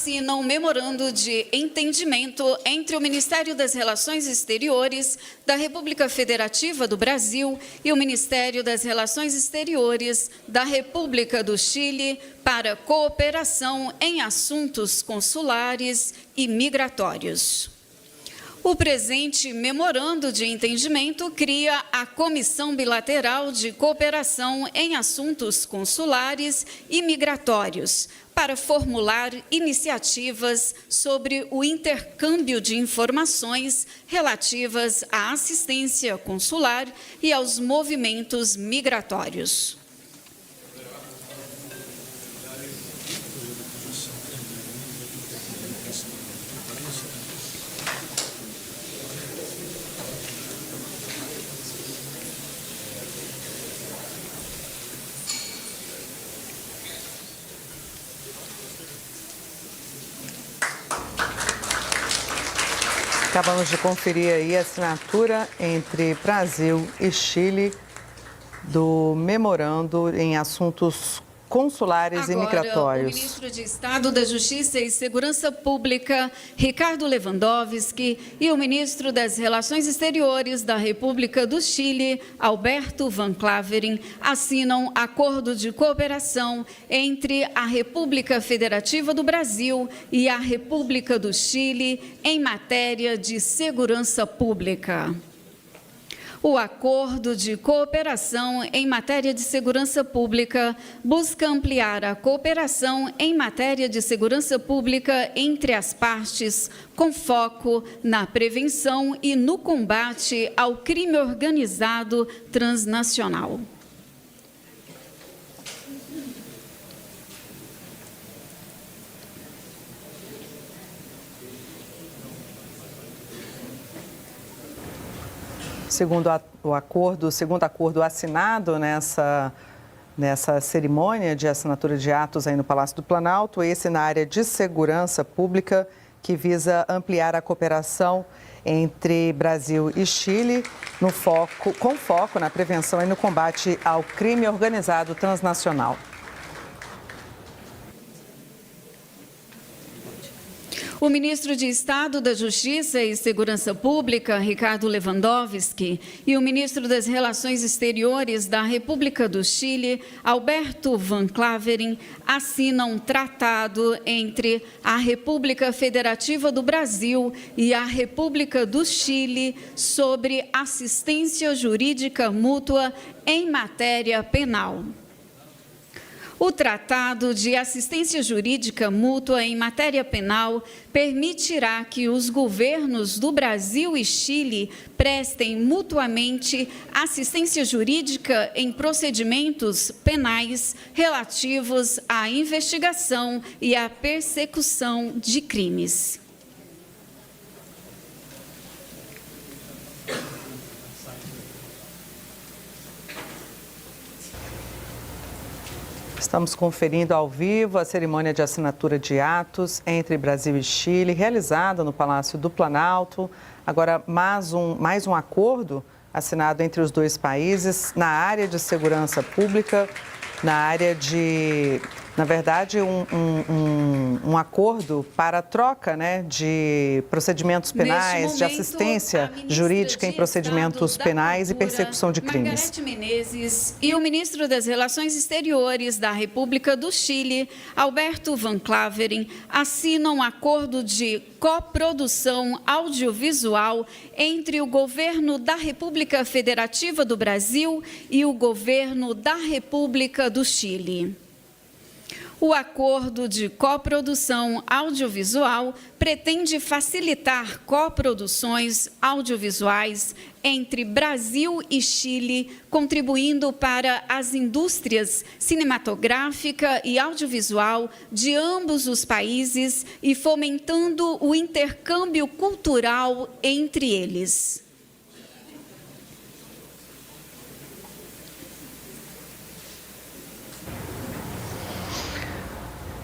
assinam memorando de entendimento entre o Ministério das Relações Exteriores da República Federativa do Brasil e o Ministério das Relações Exteriores da República do Chile para cooperação em assuntos consulares e migratórios. O presente memorando de entendimento cria a Comissão Bilateral de Cooperação em Assuntos Consulares e Migratórios, para formular iniciativas sobre o intercâmbio de informações relativas à assistência consular e aos movimentos migratórios. Acabamos de conferir aí a assinatura entre Brasil e Chile do memorando em assuntos consulares e migratórios. O ministro de Estado da Justiça e Segurança Pública, Ricardo Lewandowski, e o ministro das Relações Exteriores da República do Chile, Alberto Van Claveren, assinam acordo de cooperação entre a República Federativa do Brasil e a República do Chile em matéria de segurança pública. O acordo de cooperação em matéria de segurança pública busca ampliar a cooperação em matéria de segurança pública entre as partes, com foco na prevenção e no combate ao crime organizado transnacional. Segundo o segundo acordo assinado nessa cerimônia de assinatura de atos aí no Palácio do Planalto, esse na área de segurança pública, que visa ampliar a cooperação entre Brasil e Chile, com foco na prevenção e no combate ao crime organizado transnacional. O ministro de Estado da Justiça e Segurança Pública, Ricardo Lewandowski, e o ministro das Relações Exteriores da República do Chile, Alberto Van Claveren, assinam tratado entre a República Federativa do Brasil e a República do Chile sobre assistência jurídica mútua em matéria penal. O Tratado de Assistência Jurídica Mútua em Matéria Penal permitirá que os governos do Brasil e Chile prestem mutuamente assistência jurídica em procedimentos penais relativos à investigação e à persecução de crimes. Estamos conferindo ao vivo a cerimônia de assinatura de atos entre Brasil e Chile, realizada no Palácio do Planalto. Agora, mais um acordo assinado entre os dois países na área de segurança pública, na área de, na verdade, um acordo para a troca, de procedimentos penais, de assistência jurídica em procedimentos penais e persecução de crimes. Margarete Menezes e o ministro das Relações Exteriores da República do Chile, Alberto Van Claveren, assinam acordo de coprodução audiovisual entre o governo da República Federativa do Brasil e o governo da República do Chile. O acordo de coprodução audiovisual pretende facilitar coproduções audiovisuais entre Brasil e Chile, contribuindo para as indústrias cinematográfica e audiovisual de ambos os países e fomentando o intercâmbio cultural entre eles.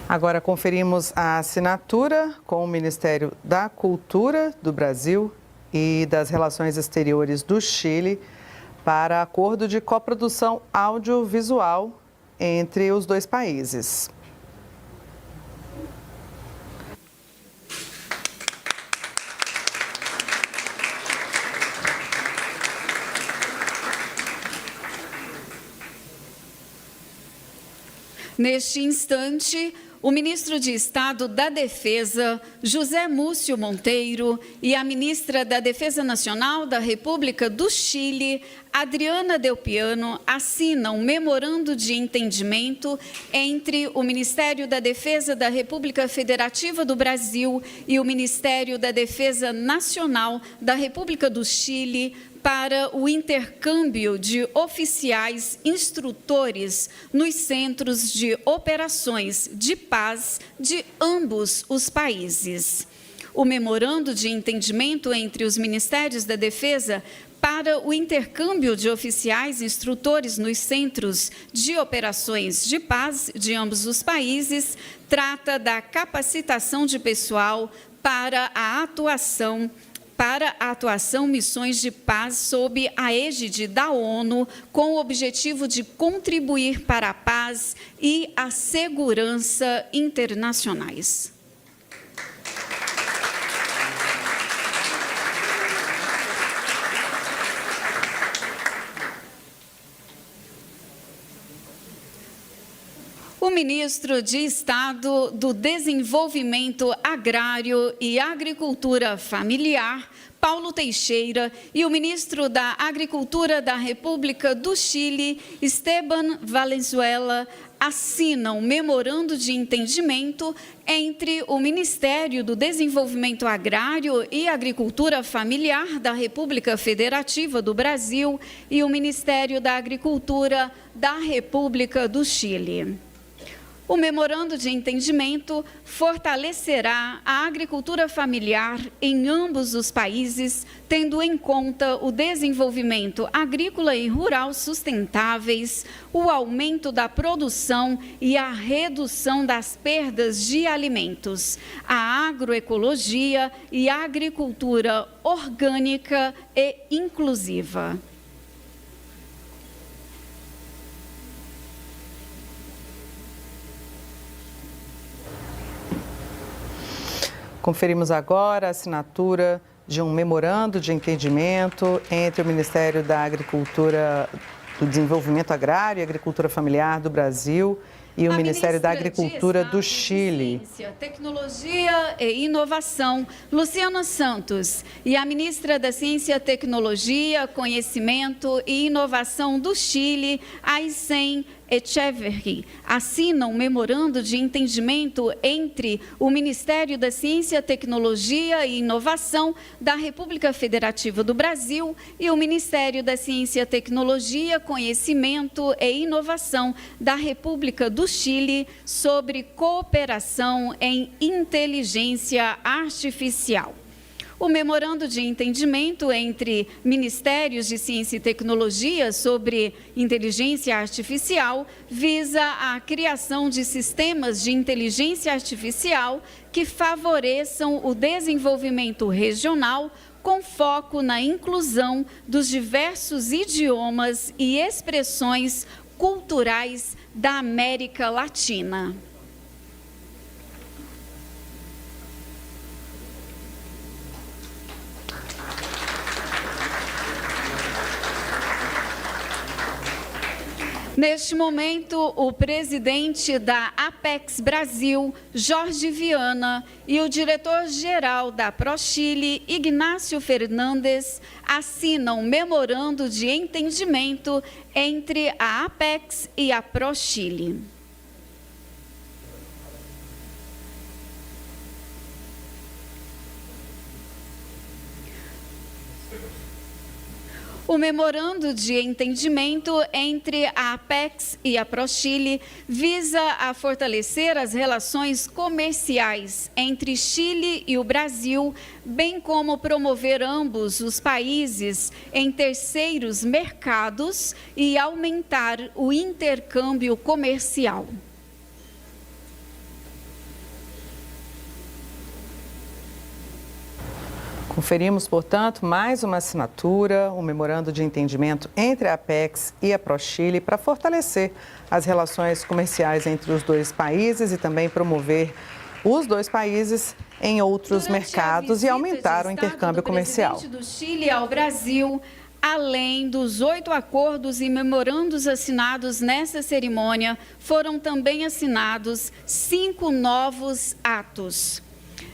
Agora conferimos a assinatura com o Ministério da Cultura do Brasil e das Relações Exteriores do Chile para acordo de coprodução audiovisual entre os dois países. Neste instante, o ministro de Estado da Defesa, José Múcio Monteiro, e a ministra da Defesa Nacional da República do Chile, Adriana Del Piano, assinam um memorando de entendimento entre o Ministério da Defesa da República Federativa do Brasil e o Ministério da Defesa Nacional da República do Chile para o intercâmbio de oficiais instrutores nos centros de operações de paz de ambos os países. O memorando de entendimento entre os Ministérios da Defesa para o intercâmbio de oficiais instrutores nos centros de operações de paz de ambos os países trata da capacitação de pessoal para a atuação missões de paz sob a égide da ONU, com o objetivo de contribuir para a paz e a segurança internacionais. O ministro de Estado do Desenvolvimento Agrário e Agricultura Familiar, Paulo Teixeira, e o ministro da Agricultura da República do Chile, Esteban Valenzuela, assinam um memorando de entendimento entre o Ministério do Desenvolvimento Agrário e Agricultura Familiar da República Federativa do Brasil e o Ministério da Agricultura da República do Chile. O memorando de entendimento fortalecerá a agricultura familiar em ambos os países, tendo em conta o desenvolvimento agrícola e rural sustentáveis, o aumento da produção e a redução das perdas de alimentos, a agroecologia e a agricultura orgânica e inclusiva. Conferimos agora a assinatura de um memorando de entendimento entre o Ministério da Agricultura, do Desenvolvimento Agrário e Agricultura Familiar do Brasil e o Ministério da Agricultura do Chile. Ciência, Tecnologia e Inovação, Luciana Santos, e a ministra da Ciência, Tecnologia, Conhecimento e Inovação do Chile, Aysen Echeverri, assinam um memorando de entendimento entre o Ministério da Ciência, Tecnologia e Inovação da República Federativa do Brasil e o Ministério da Ciência, Tecnologia, Conhecimento e Inovação da República do Chile sobre cooperação em inteligência artificial. O memorando de entendimento entre Ministérios de Ciência e Tecnologia sobre inteligência artificial visa a criação de sistemas de inteligência artificial que favoreçam o desenvolvimento regional com foco na inclusão dos diversos idiomas e expressões culturais da América Latina. Neste momento, o presidente da Apex Brasil, Jorge Viana, e o diretor-geral da ProChile, Ignácio Fernandes, assinam um memorando de entendimento entre a Apex e a ProChile. O memorando de entendimento entre a Apex e a ProChile visa a fortalecer as relações comerciais entre Chile e o Brasil, bem como promover ambos os países em terceiros mercados e aumentar o intercâmbio comercial. Conferimos, portanto, mais uma assinatura, um memorando de entendimento entre a Apex e a ProChile para fortalecer as relações comerciais entre os dois países e também promover os dois países em outros mercados e aumentar o intercâmbio comercial. Durante a visita do presidente do Chile ao Brasil, Além dos 8 acordos e memorandos assinados nesta cerimônia, foram também assinados 5 novos atos.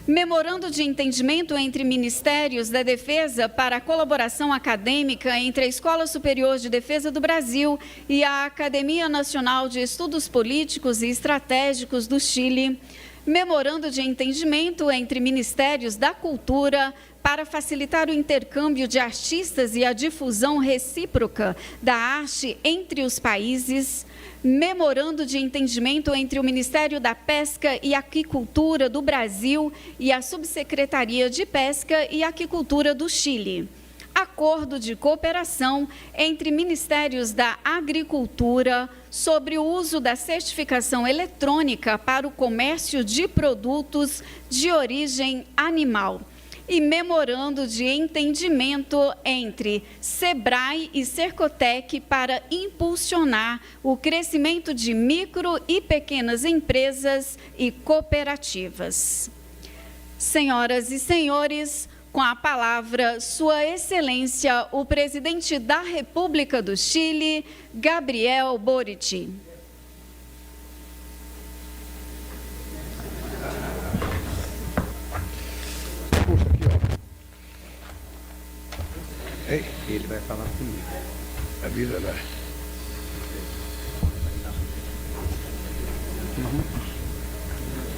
Memorando de entendimento entre Ministérios da Defesa para a colaboração acadêmica entre a Escola Superior de Defesa do Brasil e a Academia Nacional de Estudos Políticos e Estratégicos do Chile. Memorando de entendimento entre Ministérios da Cultura para facilitar o intercâmbio de artistas e a difusão recíproca da arte entre os países. Memorando de entendimento entre o Ministério da Pesca e Aquicultura do Brasil e a Subsecretaria de Pesca e Aquicultura do Chile. Acordo de cooperação entre Ministérios da Agricultura sobre o uso da certificação eletrônica para o comércio de produtos de origem animal. E memorando de entendimento entre SEBRAE e Cercotec para impulsionar o crescimento de micro e pequenas empresas e cooperativas. Senhoras e senhores, com a palavra, Sua Excelência, o Presidente da República do Chile, Gabriel Boric. Ele vai falar comigo. A vida lá.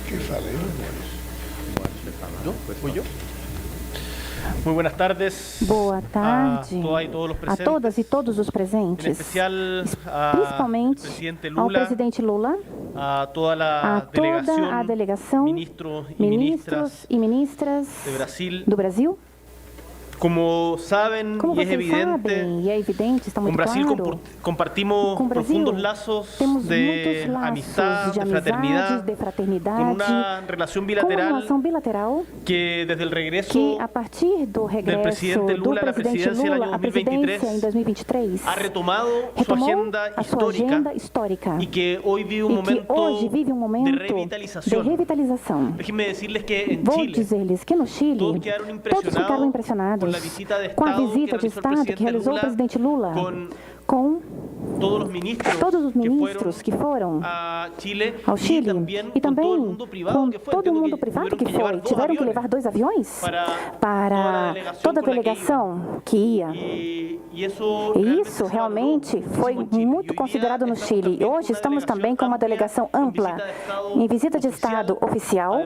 Quem fala? Eu não vou. ¿Yo? Muy buenas tardes. Boa tarde a todas e todos os presentes, principalmente ao presidente Lula, a toda a delegação, ministros e ministras do Brasil. Como sabem, Como e é vocês sabem, e é evidente, está muito Brasil claro, compartimos com o Brasil profundos laços temos de muitos laços amistad, de de amizade, fraternidad, con una relación bilateral que desde el regreso que a partir do regresso do presidente Lula à presidência em 2023 retomou a sua agenda histórica e que hoje vive um momento de revitalização. Vou dizer-lhes que no Chile todos ficaram impressionados com a visita de Estado que realizou o presidente Lula com todos os ministros que foram ao Chile e também com todo o mundo privado que foi. Tiveram que levar 2 aviões para toda a delegação que ia. E isso realmente foi muito considerado no Chile. E hoje estamos também com uma delegação ampla em visita de Estado oficial,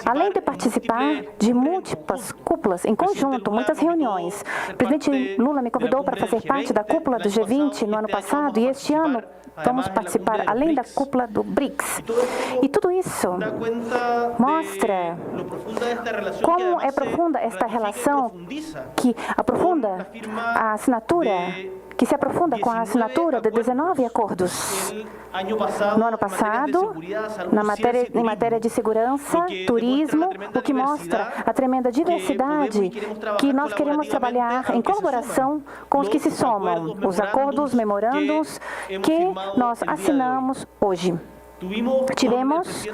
além de participar de múltiplas cúpulas em conjunto, muitas reuniões. O presidente Lula me convidou para fazer parte da cúpula do G20 no ano passado e este ano vamos participar além da cúpula do BRICS. E tudo isso mostra como é profunda esta relação que aprofunda a assinatura, que se aprofunda com a assinatura de 19 acordos. No ano passado, em matéria de segurança, turismo, o que mostra a tremenda diversidade que nós queremos trabalhar em colaboração com os que se somam, os acordos, memorandos que nós assinamos hoje. Tivemos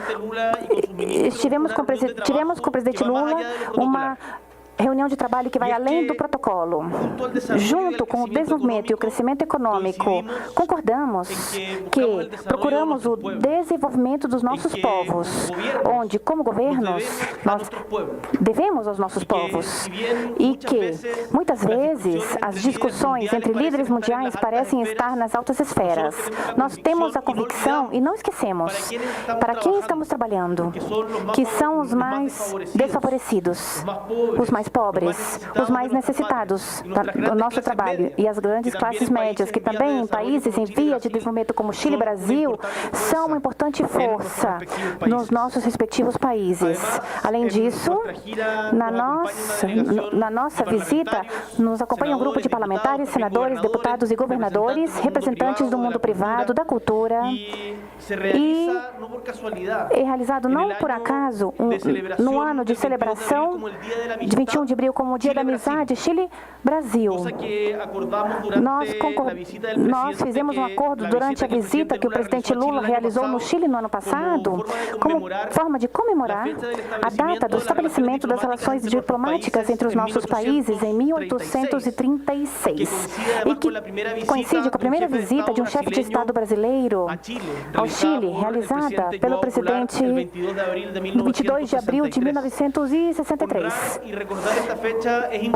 com o presidente Lula uma reunião de trabalho que vai além do protocolo. Junto com o desenvolvimento e o crescimento econômico, concordamos que procuramos o desenvolvimento dos nossos povos, onde, como governos, nós devemos aos nossos povos. E que, muitas vezes, as discussões entre líderes mundiais parecem estar nas altas esferas. Nós temos a convicção, e não esquecemos, para quem estamos trabalhando, que são os mais desfavorecidos, os mais pobres, os mais necessitados do nosso trabalho e as grandes classes médias, que também em países em via de desenvolvimento como Chile e Brasil, são uma importante força nos nossos respectivos países. Além disso, na nossa visita, nos acompanha um grupo de parlamentares, senadores, deputados e governadores, representantes do mundo privado, da cultura, e é realizado não por acaso no ano de celebração de 21 de abril como o Dia da Amizade Chile-Brasil. Nós fizemos um acordo durante a visita que o presidente Lula realizou no Chile no ano passado, como forma de comemorar a data do estabelecimento das relações diplomáticas entre os nossos países em 1836 e que coincide com a primeira visita de um chefe de Estado brasileiro ao Chile, realizada pelo presidente no 22 de abril de 1963.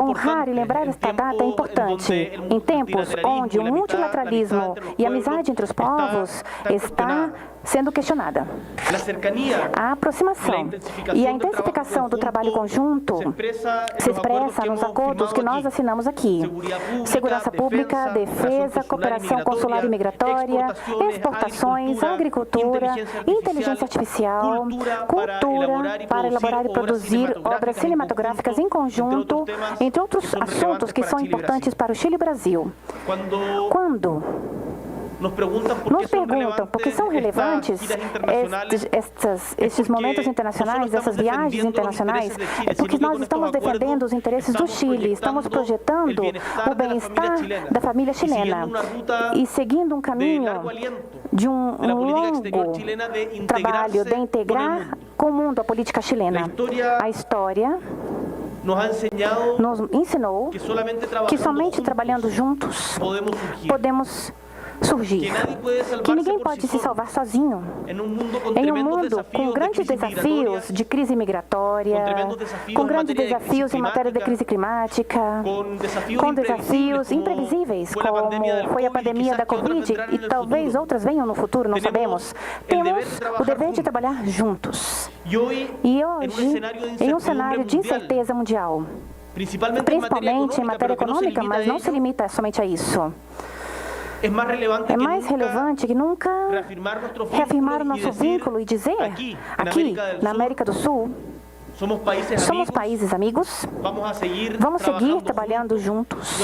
Honrar e lembrar esta data é importante em tempos onde o multilateralismo e a amizade entre os povos está sendo questionada. A aproximação e a intensificação do trabalho conjunto se expressa nos acordos que nós assinamos aqui. Segurança pública, defesa, cooperação consular e migratória, exportações, agricultura, inteligência artificial, cultura, para elaborar e produzir obras cinematográficas em conjunto, entre outros assuntos que são importantes para o Chile e o Brasil. Quando nos perguntam por que são relevantes estes momentos internacionais, essas viagens internacionais, é porque nós estamos defendendo os interesses do Chile, estamos projetando o bem-estar da família chilena e seguindo um caminho de um longo trabalho de integrar com o mundo a política chilena. A história nos ensinou que somente trabalhando juntos podemos surgir, que ninguém pode se salvar sozinho. Em um mundo com grandes desafios de crise migratória, com grandes desafios em matéria de crise climática, com desafios imprevisíveis, como foi a pandemia da Covid, e talvez outras venham no futuro, não sabemos. Temos o dever de trabalhar juntos. E hoje, em um cenário de incerteza mundial, principalmente em matéria econômica, mas não se limita somente a isso. É mais relevante que nunca reafirmar o nosso vínculo e dizer, aqui, na América do Sul, somos países amigos, vamos seguir trabalhando juntos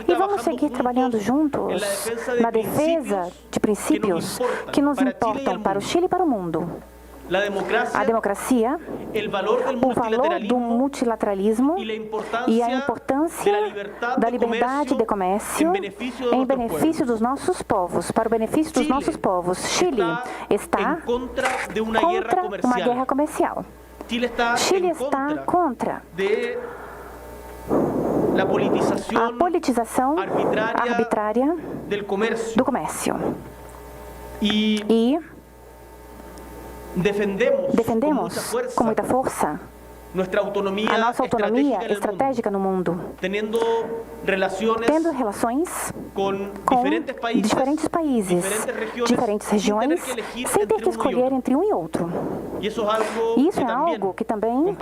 e vamos seguir trabalhando juntos na defesa de princípios que nos importam para o Chile e para o mundo. A democracia, o valor do multilateralismo e a importância da liberdade de comércio em benefício dos nossos povos, para o benefício dos nossos povos. Chile está contra uma guerra comercial. Chile está contra a politização arbitrária do comércio. E defendemos com muita força a nossa autonomia estratégica no mundo, tendo relações com diferentes países, diferentes regiões, sem ter que escolher entre um e outro. E isso é algo que também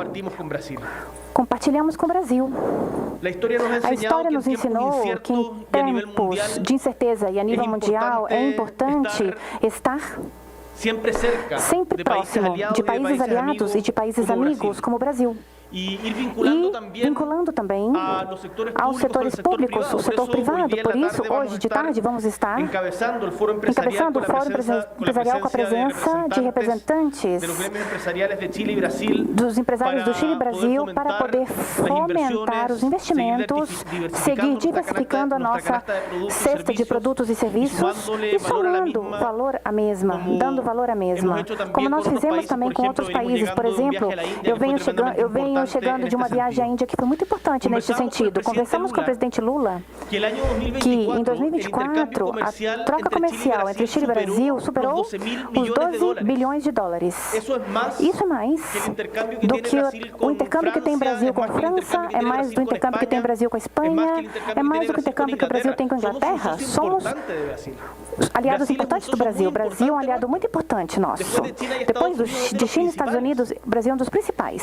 compartilhamos com o Brasil. A história nos ensinou que em tempos de incerteza e a nível mundial é importante estar sempre próximo de países aliados e de países amigos como o Brasil. E vinculando também aos setores públicos, o setor privado. Por isso, hoje de tarde, vamos estar encabeçando o Fórum Empresarial com a presença de representantes dos empresários do Chile e Brasil para poder fomentar os investimentos, seguir diversificando a nossa cesta de produtos e serviços e somando valor à mesma, dando valor à mesma. Como nós fizemos também com outros países. Por exemplo, eu venho chegando de uma viagem à Índia que foi muito importante neste sentido. Conversamos com o presidente Lula que em 2024 a troca comercial entre Chile e Brasil superou os 12 bilhões de dólares. Isso é mais do que o intercâmbio que tem o Brasil com a França, é mais do intercâmbio que tem o Brasil com a Espanha, é mais do que o intercâmbio que o Brasil tem com a Inglaterra. Somos aliados importantes do Brasil. O Brasil é um aliado muito importante nosso. Depois de China e Estados Unidos, o Brasil é um dos principais.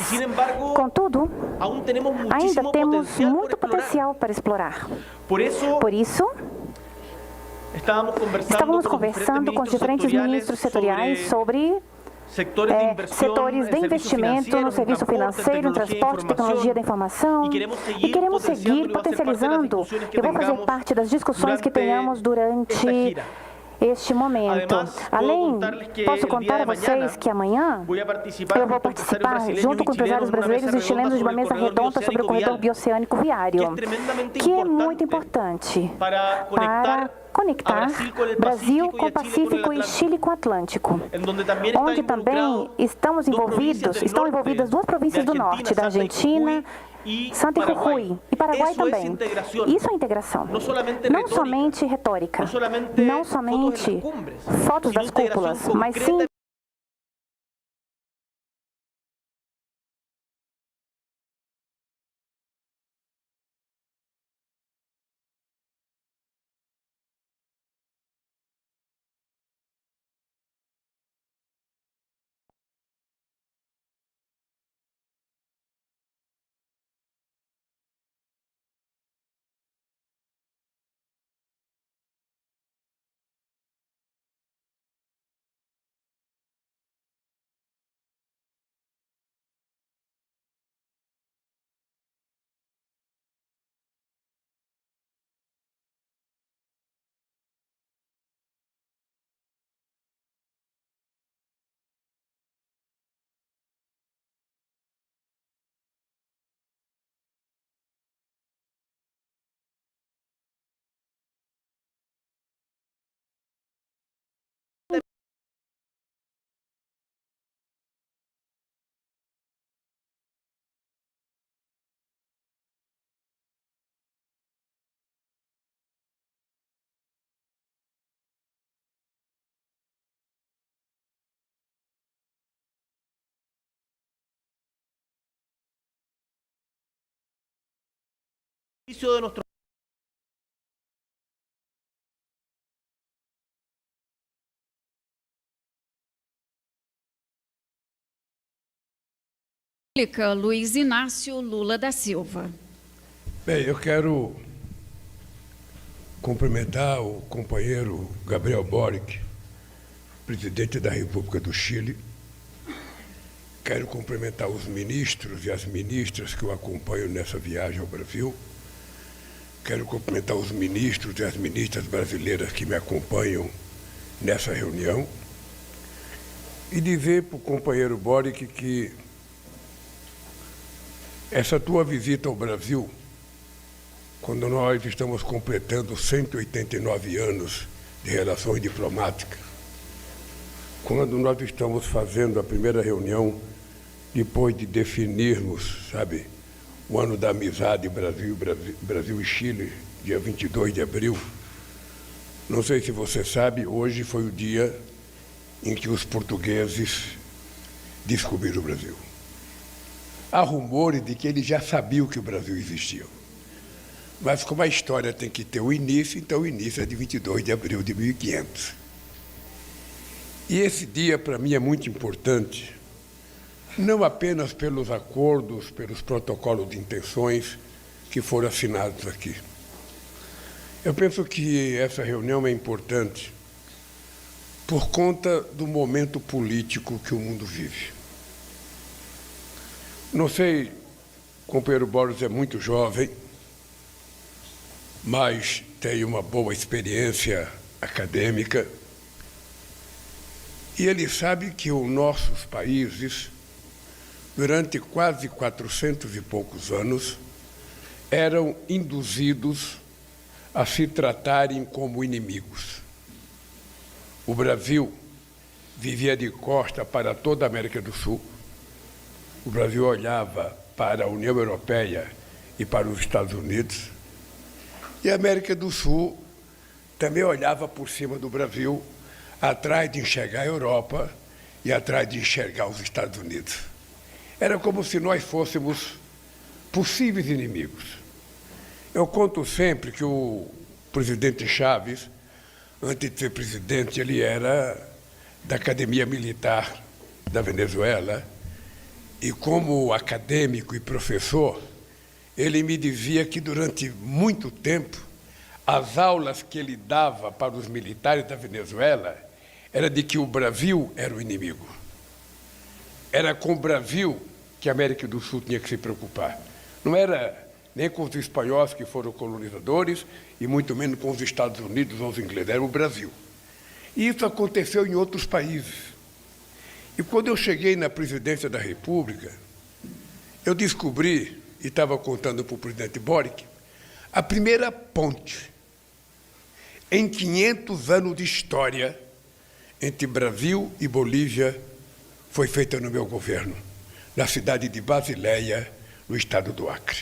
Contudo, ainda temos muito potencial para explorar. Por isso, estávamos conversando com os diferentes ministros setoriais sobre setores de investimento no serviço financeiro, no transporte, tecnologia da informação, e queremos seguir potencializando. Eu vou fazer parte das discussões que tenhamos durante este momento. Além, posso contar a vocês que amanhã eu vou participar, junto com empresários brasileiros e chilenos, de uma mesa redonda sobre o corredor bioceânico viário, que é muito importante para conectar Brasil com o Pacífico e Chile com o Atlântico, onde também estão envolvidas duas províncias do norte, da Argentina, Santa e Jujuy, e Paraguai também. Isso é integração. Não somente retórica, não somente fotos das cúpulas, mas sim de nuestro Luiz Inácio Lula da Silva. Bem, eu quero cumprimentar o companheiro Gabriel Boric, presidente da República do Chile. Quero cumprimentar os ministros e as ministras que o acompanham nessa viagem ao Brasil. Quero cumprimentar os ministros e as ministras brasileiras que me acompanham nessa reunião. E dizer para o companheiro Boric que essa tua visita ao Brasil, quando nós estamos completando 189 anos de relações diplomáticas, quando nós estamos fazendo a primeira reunião depois de definirmos, sabe, o ano da amizade Brasil e Chile, dia 22 de abril, não sei se você sabe, hoje foi o dia em que os portugueses descobriram o Brasil. Há rumores de que eles já sabiam que o Brasil existia. Mas como a história tem que ter o início, então o início é de 22 de abril de 1500. E esse dia, para mim, é muito importante, não apenas pelos acordos, pelos protocolos de intenções que foram assinados aqui. Eu penso que essa reunião é importante por conta do momento político que o mundo vive. Não sei, o companheiro Boris é muito jovem, mas tem uma boa experiência acadêmica, e ele sabe que os nossos países, durante quase 400 e poucos anos, eram induzidos a se tratarem como inimigos. O Brasil vivia de costa para toda a América do Sul. O Brasil olhava para a União Europeia e para os Estados Unidos. E a América do Sul também olhava por cima do Brasil, atrás de enxergar a Europa e atrás de enxergar os Estados Unidos. Era como se nós fôssemos possíveis inimigos. Eu conto sempre que o presidente Chávez, antes de ser presidente, ele era da Academia Militar da Venezuela, e como acadêmico e professor, ele me dizia que durante muito tempo, as aulas que ele dava para os militares da Venezuela era de que o Brasil era o inimigo. Era com o Brasil que a América do Sul tinha que se preocupar. Não era nem com os espanhóis, que foram colonizadores, e muito menos com os Estados Unidos ou os ingleses, era o Brasil. E isso aconteceu em outros países. E quando eu cheguei na presidência da República, eu descobri, e estava contando para o presidente Boric, a primeira ponte em 500 anos de história entre Brasil e Bolívia foi feita no meu governo, na cidade de Basileia, no estado do Acre.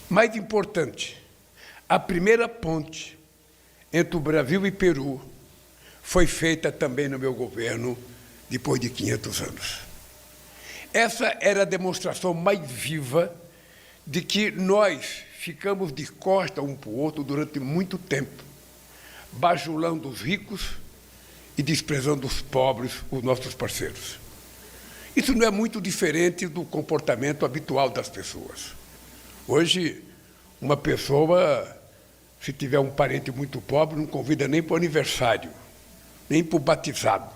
Mais importante, a primeira ponte entre o Brasil e Peru foi feita também no meu governo, depois de 500 anos. Essa era a demonstração mais viva de que nós ficamos de costa um para o outro durante muito tempo, bajulando os ricos e desprezando os pobres, os nossos parceiros. Isso não é muito diferente do comportamento habitual das pessoas. Hoje, uma pessoa, se tiver um parente muito pobre, não convida nem para o aniversário, nem para o batizado,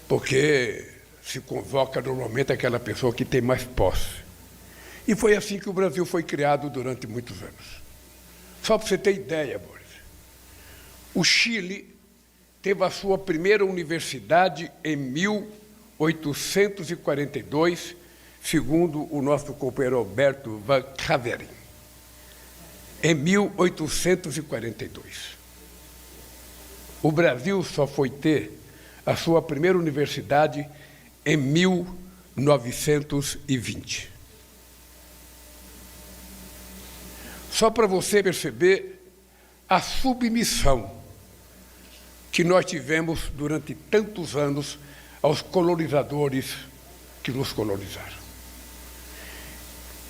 porque se convoca normalmente aquela pessoa que tem mais posse. E foi assim que o Brasil foi criado durante muitos anos. Só para você ter ideia, Boris, o Chile teve a sua primeira universidade em 1842, segundo o nosso companheiro Alberto Van Caveren, em 1842. O Brasil só foi ter a sua primeira universidade em 1920. Só para você perceber a submissão que nós tivemos durante tantos anos aos colonizadores que nos colonizaram.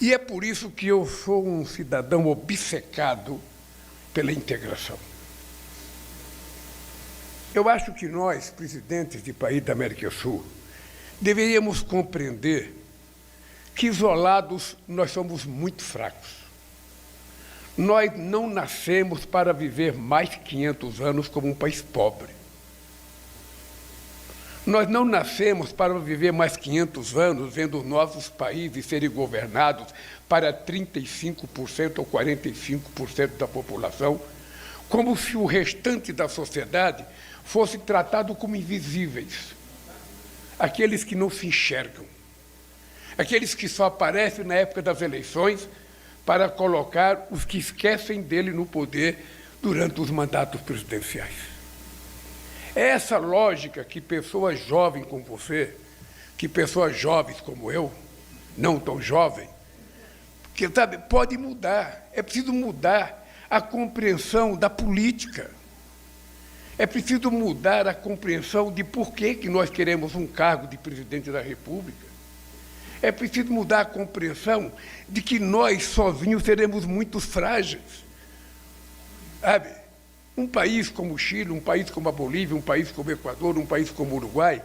E é por isso que eu sou um cidadão obcecado pela integração. Eu acho que nós, presidentes de países da América do Sul, deveríamos compreender que, isolados, nós somos muito fracos. Nós não nascemos para viver mais 500 anos como um país pobre. Nós não nascemos para viver mais 500 anos vendo os nossos países serem governados para 35% ou 45% da população, como se o restante da sociedade fosse tratado como invisíveis, aqueles que não se enxergam, aqueles que só aparecem na época das eleições para colocar os que esquecem dele no poder durante os mandatos presidenciais. É essa lógica que pessoas jovens como você, que pessoas jovens como eu, não tão jovem, que sabe, pode mudar. É preciso mudar a compreensão da política. É preciso mudar a compreensão de por que nós queremos um cargo de presidente da República. É preciso mudar a compreensão de que nós sozinhos seremos muito frágeis. Sabe? Um país como o Chile, um país como a Bolívia, um país como o Equador, um país como o Uruguai,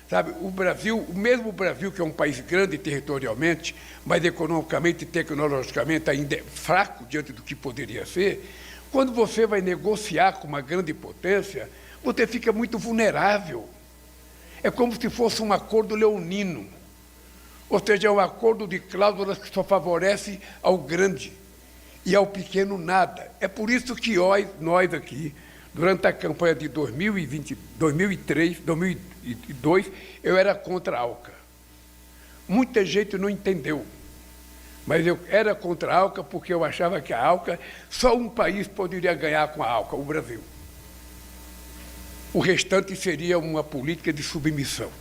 sabe? O Brasil, o mesmo Brasil, que é um país grande territorialmente, mas economicamente e tecnologicamente ainda é fraco diante do que poderia ser, quando você vai negociar com uma grande potência, você fica muito vulnerável. É como se fosse um acordo leonino, ou seja, é um acordo de cláusulas que só favorece ao grande e ao pequeno nada. É por isso que nós aqui, durante a campanha de 2002, eu era contra a ALCA. Muita gente não entendeu, mas eu era contra a ALCA porque eu achava que a ALCA, só um país poderia ganhar com a ALCA, o Brasil. O restante seria uma política de submissão.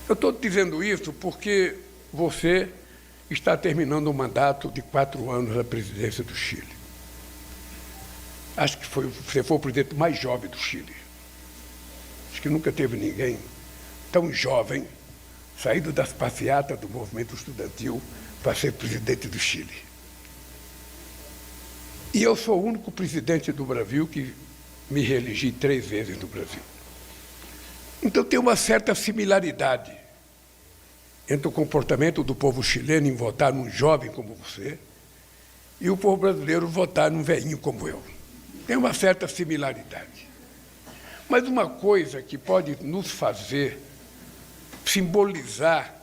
Eu estou dizendo isso porque você está terminando um mandato de 4 anos na presidência do Chile. Acho que você foi o presidente mais jovem do Chile. Acho que nunca teve ninguém tão jovem saído das passeatas do movimento estudantil para ser presidente do Chile. E eu sou o único presidente do Brasil que me reelegi 3 vezes no Brasil. Então tem uma certa similaridade entre o comportamento do povo chileno em votar num jovem como você e o povo brasileiro votar num velhinho como eu. Tem uma certa similaridade. Mas uma coisa que pode nos fazer simbolizar,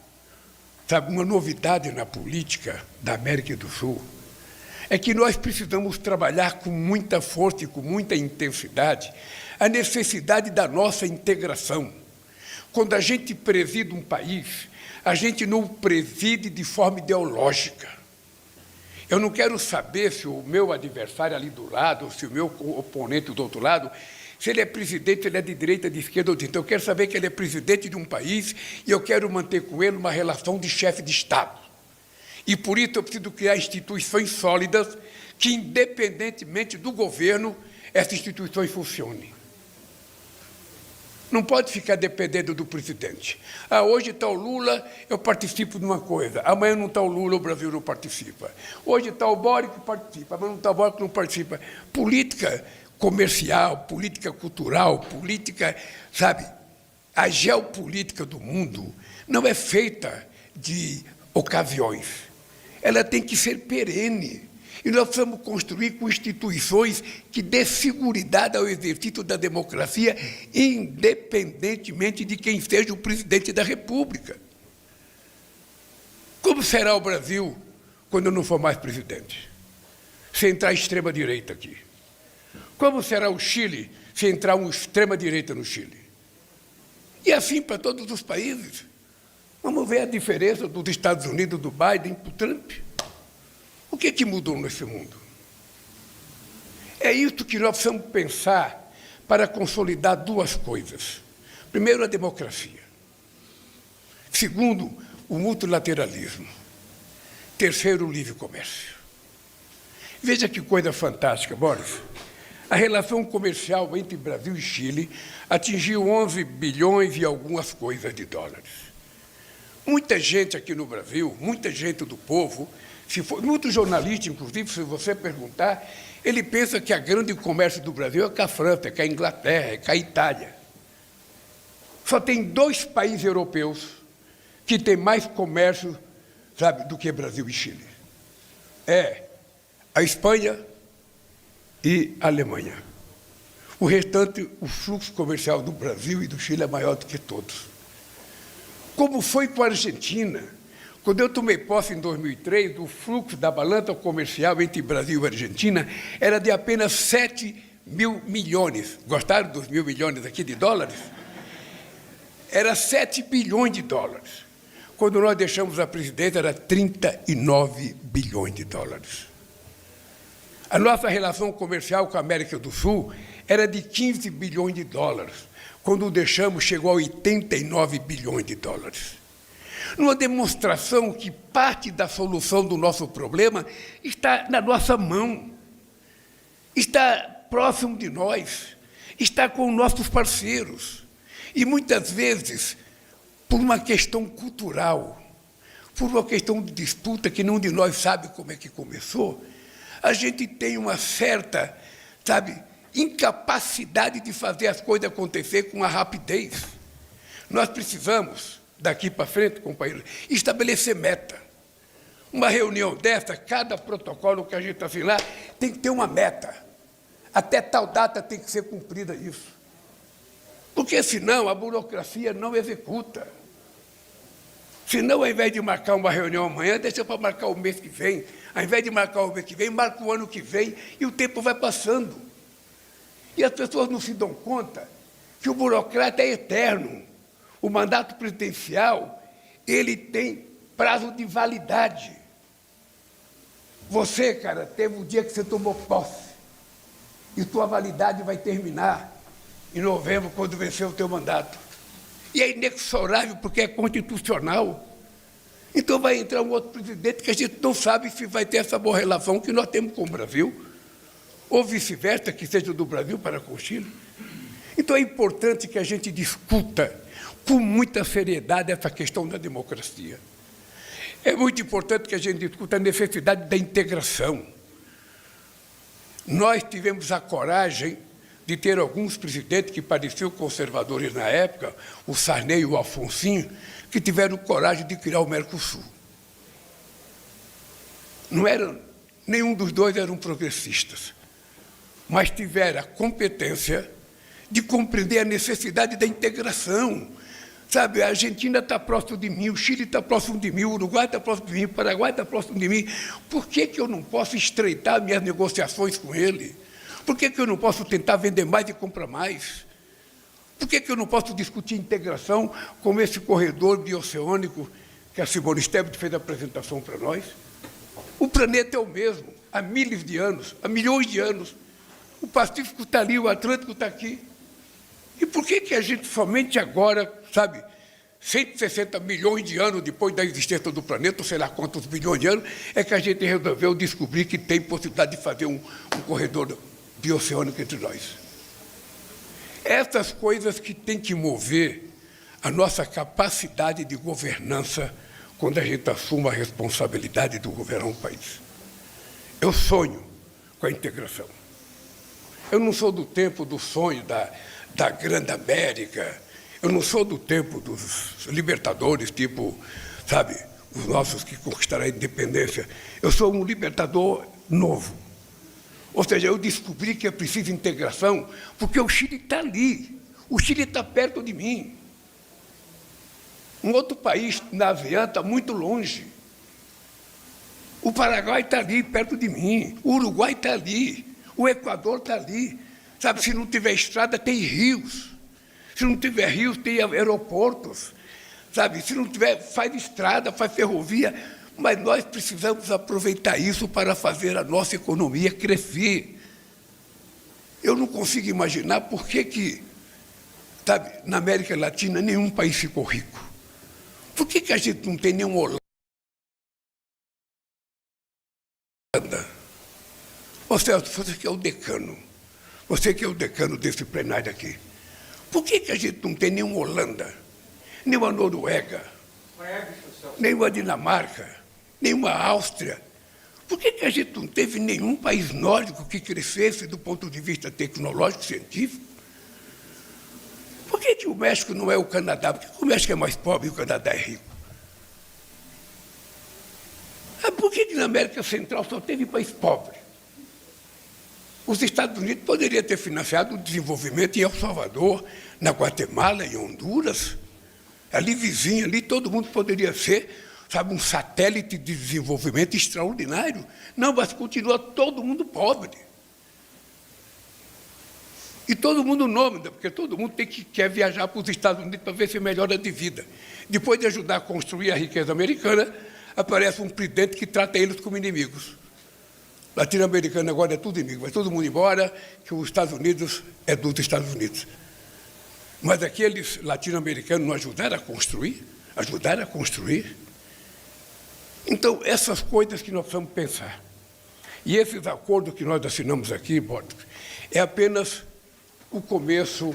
sabe, uma novidade na política da América do Sul, é que nós precisamos trabalhar com muita força e com muita intensidade a necessidade da nossa integração. Quando a gente preside um país, a gente não o preside de forma ideológica. Eu não quero saber se o meu adversário ali do lado, ou se o meu oponente do outro lado, se ele é presidente, ele é de direita, de esquerda ou de direita. Eu quero saber que ele é presidente de um país e eu quero manter com ele uma relação de chefe de Estado. E, por isso, eu preciso criar instituições sólidas que, independentemente do governo, essas instituições funcionem. Não pode ficar dependendo do presidente. Hoje está o Lula, eu participo de uma coisa. Amanhã não está o Lula, o Brasil não participa. Hoje está o Boric, participa. Amanhã não está o Boric, não participa. Política comercial, política cultural, política, sabe? A geopolítica do mundo não é feita de ocasiões. Ela tem que ser perene. E nós precisamos construir com instituições que dê seguridade ao exercício da democracia, independentemente de quem seja o presidente da República. Como será o Brasil quando eu não for mais presidente? Se entrar a extrema-direita aqui. Como será o Chile se entrar uma extrema-direita no Chile? E assim para todos os países. Vamos ver a diferença dos Estados Unidos, do Biden, para o Trump. O que mudou nesse mundo? É isso que nós precisamos pensar para consolidar duas coisas. Primeiro, a democracia. Segundo, o multilateralismo. Terceiro, o livre comércio. Veja que coisa fantástica, Boris. A relação comercial entre Brasil e Chile atingiu 11 bilhões e algumas coisas de dólares. Muita gente aqui no Brasil, muita gente do povo, muito jornalista, inclusive, se você perguntar, ele pensa que a grande comércio do Brasil é com a França, é com a Inglaterra, é com a Itália. Só tem 2 países europeus que têm mais comércio, sabe, do que Brasil e Chile. É a Espanha e a Alemanha. O restante, o fluxo comercial do Brasil e do Chile é maior do que todos. Como foi com a Argentina? Quando eu tomei posse em 2003, o fluxo da balança comercial entre Brasil e Argentina era de apenas 7 mil milhões. Gostaram dos 1.000 milhões aqui de dólares? Era 7 bilhões de dólares. Quando nós deixamos a presidência, era 39 bilhões de dólares. A nossa relação comercial com a América do Sul era de 15 bilhões de dólares. Quando o deixamos, chegou a 89 bilhões de dólares. Numa demonstração que parte da solução do nosso problema está na nossa mão, está próximo de nós, está com nossos parceiros. E, muitas vezes, por uma questão cultural, por uma questão de disputa que nenhum de nós sabe como é que começou, a gente tem uma certa, sabe, incapacidade de fazer as coisas acontecer com a rapidez. Nós precisamos, daqui para frente, companheiros, estabelecer meta. Uma reunião dessa, cada protocolo que a gente assinar tem que ter uma meta. Até tal data tem que ser cumprida isso. Porque, senão, a burocracia não executa. Senão, ao invés de marcar uma reunião amanhã, deixa para marcar o mês que vem. Ao invés de marcar o mês que vem, marca o ano que vem, e o tempo vai passando. E as pessoas não se dão conta que o burocrata é eterno. O mandato presidencial, ele tem prazo de validade. Você, cara, teve o dia que você tomou posse, e sua validade vai terminar em novembro, quando vencer o teu mandato. E é inexorável, porque é constitucional. Então vai entrar um outro presidente que a gente não sabe se vai ter essa boa relação que nós temos com o Brasil, ou vice-versa, que seja do Brasil para com o Chile. Então é importante que a gente discuta com muita seriedade essa questão da democracia. É muito importante que a gente discuta a necessidade da integração. Nós tivemos a coragem de ter alguns presidentes que pareciam conservadores na época, o Sarney e o Alfonsinho, que tiveram coragem de criar o Mercosul. Nenhum dos dois eram progressistas, mas tiveram a competência de compreender a necessidade da integração, Sabe, a Argentina está próximo de mim, o Chile está próximo de mim, o Uruguai está próximo de mim, o Paraguai está próximo de mim. Por que eu não posso estreitar minhas negociações com ele? Por que eu não posso tentar vender mais e comprar mais? Por que eu não posso discutir integração como esse corredor bioceânico que a Simone Tebet fez a apresentação para nós? O planeta é o mesmo, há milhares de anos, há milhões de anos. O Pacífico está ali, o Atlântico está aqui. E por que a gente somente agora, sabe, 160 milhões de anos depois da existência do planeta, ou sei lá quantos bilhões de anos, é que a gente resolveu descobrir que tem possibilidade de fazer um corredor bioceânico entre nós? Essas coisas que têm que mover a nossa capacidade de governança quando a gente assume a responsabilidade de governar um país. Eu sonho com a integração. Eu não sou do tempo do sonho da Grande América, eu não sou do tempo dos libertadores, tipo, sabe, os nossos que conquistaram a independência. Eu sou um libertador novo. Ou seja, eu descobri que é preciso integração, porque o Chile está ali, o Chile está perto de mim. Um outro país na ASEAN está muito longe. O Paraguai está ali, perto de mim, o Uruguai está ali, o Equador está ali. Sabe, se não tiver estrada, tem rios. Se não tiver rios, tem aeroportos. Sabe, se não tiver, faz estrada, faz ferrovia. Mas nós precisamos aproveitar isso para fazer a nossa economia crescer. Eu não consigo imaginar por que sabe, na América Latina, nenhum país ficou rico. Por que a gente não tem nenhum Holanda? Ô Celso, você que é o decano. Você que é o decano desse plenário aqui. Por que a gente não tem nenhuma Holanda, nenhuma Noruega, nenhuma Dinamarca, nenhuma Áustria? Por que a gente não teve nenhum país nórdico que crescesse do ponto de vista tecnológico e científico? Por que o México não é o Canadá? Por que o México é mais pobre e o Canadá é rico? Por que na América Central só teve país pobre? Os Estados Unidos poderiam ter financiado o desenvolvimento em El Salvador, na Guatemala, em Honduras. Ali vizinho, ali todo mundo poderia ser, sabe, um satélite de desenvolvimento extraordinário. Não, mas continua todo mundo pobre. E todo mundo nômade, porque todo mundo quer viajar para os Estados Unidos para ver se melhora de vida. Depois de ajudar a construir a riqueza americana, aparece um presidente que trata eles como inimigos. Latino-americano agora é tudo inimigo, vai todo mundo embora, que os Estados Unidos é dos Estados Unidos. Mas aqueles latino-americanos não ajudaram a construir? Ajudaram a construir? Então, essas coisas que nós precisamos pensar. E esses acordos que nós assinamos aqui, Borges, é apenas o começo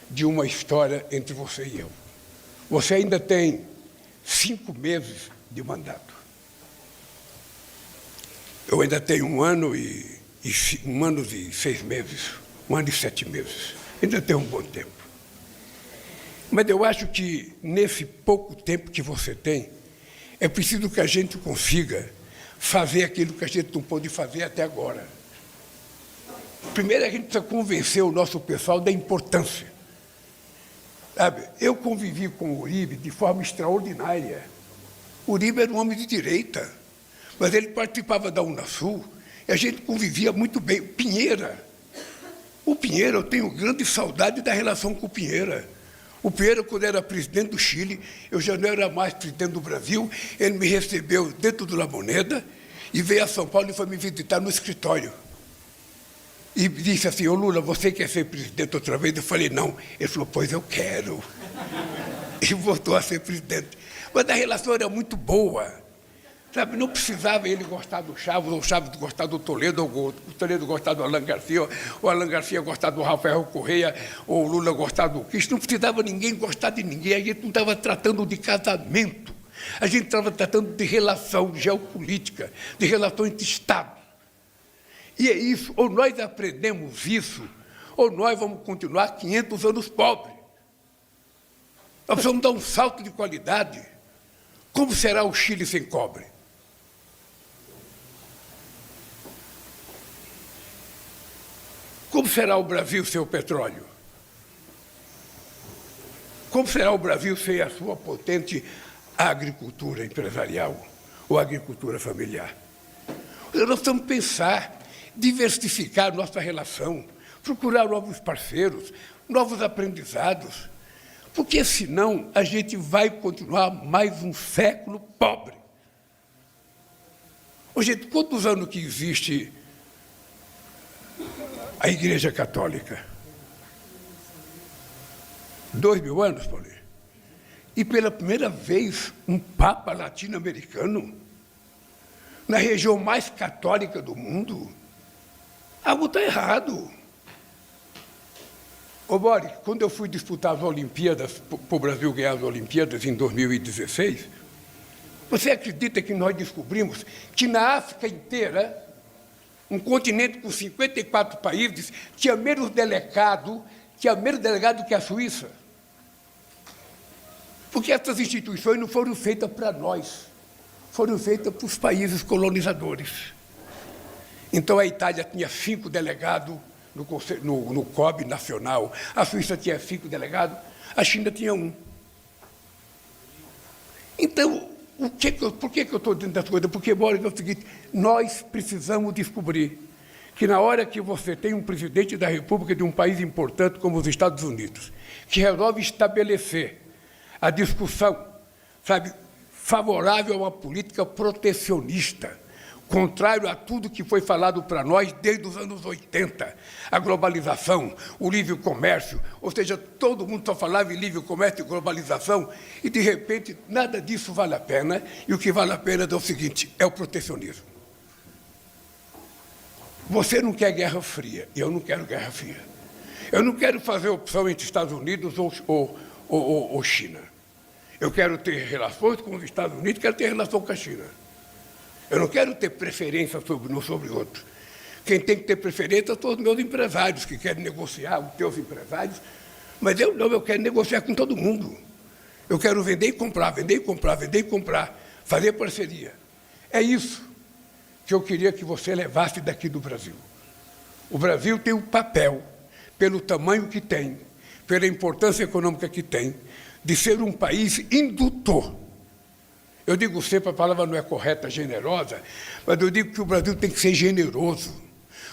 de uma história entre você e eu. Você ainda tem 5 meses de mandato. Eu ainda tenho 1 ano e 6 meses, 1 ano e 7 meses. Ainda tenho um bom tempo. Mas eu acho que, nesse pouco tempo que você tem, é preciso que a gente consiga fazer aquilo que a gente não pôde fazer até agora. Primeiro, a gente precisa convencer o nosso pessoal da importância. Sabe, eu convivi com o Uribe de forma extraordinária. O Uribe era um homem de direita, mas ele participava da Unasul e a gente convivia muito bem. O Pinheira, eu tenho grande saudade da relação com o Pinheira. O Pinheira, quando era presidente do Chile, eu já não era mais presidente do Brasil, ele me recebeu dentro do La Moneda e veio a São Paulo e foi me visitar no escritório. E disse assim, ô Lula, você quer ser presidente outra vez? Eu falei, não. Ele falou, pois eu quero. E voltou a ser presidente. Mas a relação era muito boa. Sabe, não precisava ele gostar do Chaves, ou o Chaves gostar do Toledo, ou o Toledo gostar do Alan Garcia, ou o Alan Garcia gostar do Rafael Correia, ou o Lula gostar do Cristo. Não precisava ninguém gostar de ninguém. A gente não estava tratando de casamento. A gente estava tratando de relação geopolítica, de relação entre Estados. E é isso, ou nós aprendemos isso, ou nós vamos continuar 500 anos pobres. Nós precisamos dar um salto de qualidade. Como será o Chile sem cobre? Como será o Brasil sem o petróleo? como será o Brasil sem a sua potente agricultura empresarial ou agricultura familiar? Nós temos que pensar, diversificar nossa relação, procurar novos parceiros, novos aprendizados, porque senão a gente vai continuar mais um século pobre. Ô, gente, quantos anos que existe a Igreja Católica? 2000 anos, Paulinho? E pela primeira vez, um Papa latino-americano, na região mais católica do mundo, algo está errado. Ô, Boris, quando eu fui disputar as Olimpíadas, para o Brasil ganhar as Olimpíadas em 2016, você acredita que nós descobrimos que na África inteira, um continente com 54 países, tinha menos delegado que a Suíça? Porque essas instituições não foram feitas para nós, foram feitas para os países colonizadores. Então, a Itália tinha 5 delegados no COB nacional, a Suíça tinha 5 delegados, a China tinha 1. Então, por que eu estou dizendo das coisas? Porque, Boris, é o seguinte, nós precisamos descobrir que na hora que você tem um presidente da República de um país importante como os Estados Unidos, que resolve estabelecer a discussão, sabe, favorável a uma política protecionista, contrário a tudo que foi falado para nós desde os anos 80, a globalização, o livre comércio, ou seja, todo mundo só falava em livre comércio e globalização, e, de repente, nada disso vale a pena, e o que vale a pena é o seguinte, é o protecionismo. Você não quer guerra fria, e eu não quero guerra fria. Eu não quero fazer opção entre Estados Unidos ou China. Eu quero ter relações com os Estados Unidos, quero ter relação com a China. Eu não quero ter preferência sobre outro. Quem tem que ter preferência são os meus empresários, que querem negociar, os teus empresários. Mas eu não, eu quero negociar com todo mundo. Eu quero vender e comprar, vender e comprar, vender e comprar, fazer parceria. É isso que eu queria que você levasse daqui do Brasil. O Brasil tem um papel, pelo tamanho que tem, pela importância econômica que tem, de ser um país indutor. Eu digo sempre, a palavra não é correta, generosa, mas eu digo que o Brasil tem que ser generoso.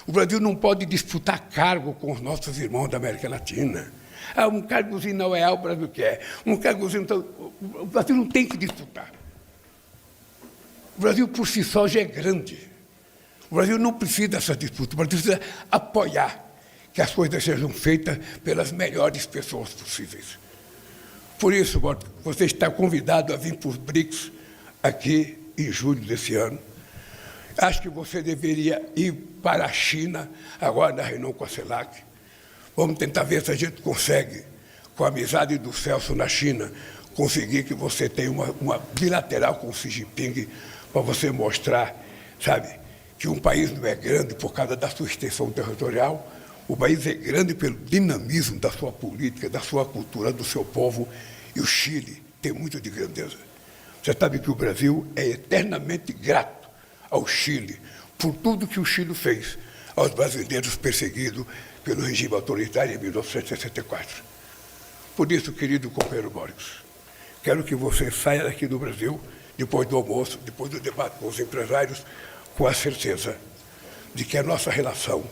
O Brasil não pode disputar cargo com os nossos irmãos da América Latina. Ah, um cargozinho não é o Brasil quer. Um cargozinho, então, o Brasil não tem que disputar. O Brasil, por si só, já é grande. O Brasil não precisa dessa disputa. O Brasil precisa apoiar que as coisas sejam feitas pelas melhores pessoas possíveis. Por isso, você está convidado a vir para os BRICS aqui em julho desse ano. Acho que você deveria ir para a China, agora na reunião com a CELAC. Vamos tentar ver se a gente consegue, com a amizade do Celso na China, conseguir que você tenha uma bilateral com o Xi Jinping, para você mostrar, sabe, que um país não é grande por causa da sua extensão territorial, o país é grande pelo dinamismo da sua política, da sua cultura, do seu povo, e o Chile tem muito de grandeza. Você sabe que o Brasil é eternamente grato ao Chile por tudo que o Chile fez aos brasileiros perseguidos pelo regime autoritário em 1964. Por isso, querido companheiro Boris, quero que você saia daqui do Brasil, depois do almoço, depois do debate com os empresários, com a certeza de que a nossa relação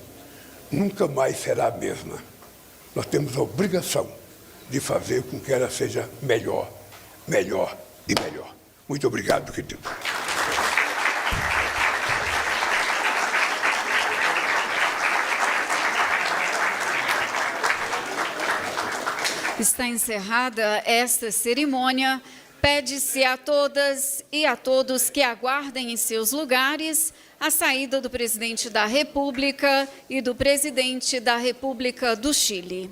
nunca mais será a mesma. Nós temos a obrigação de fazer com que ela seja melhor, melhor e melhor. Muito obrigado, querido. Está encerrada esta cerimônia. Pede-se a todas e a todos que aguardem em seus lugares a saída do presidente da República e do presidente da República do Chile.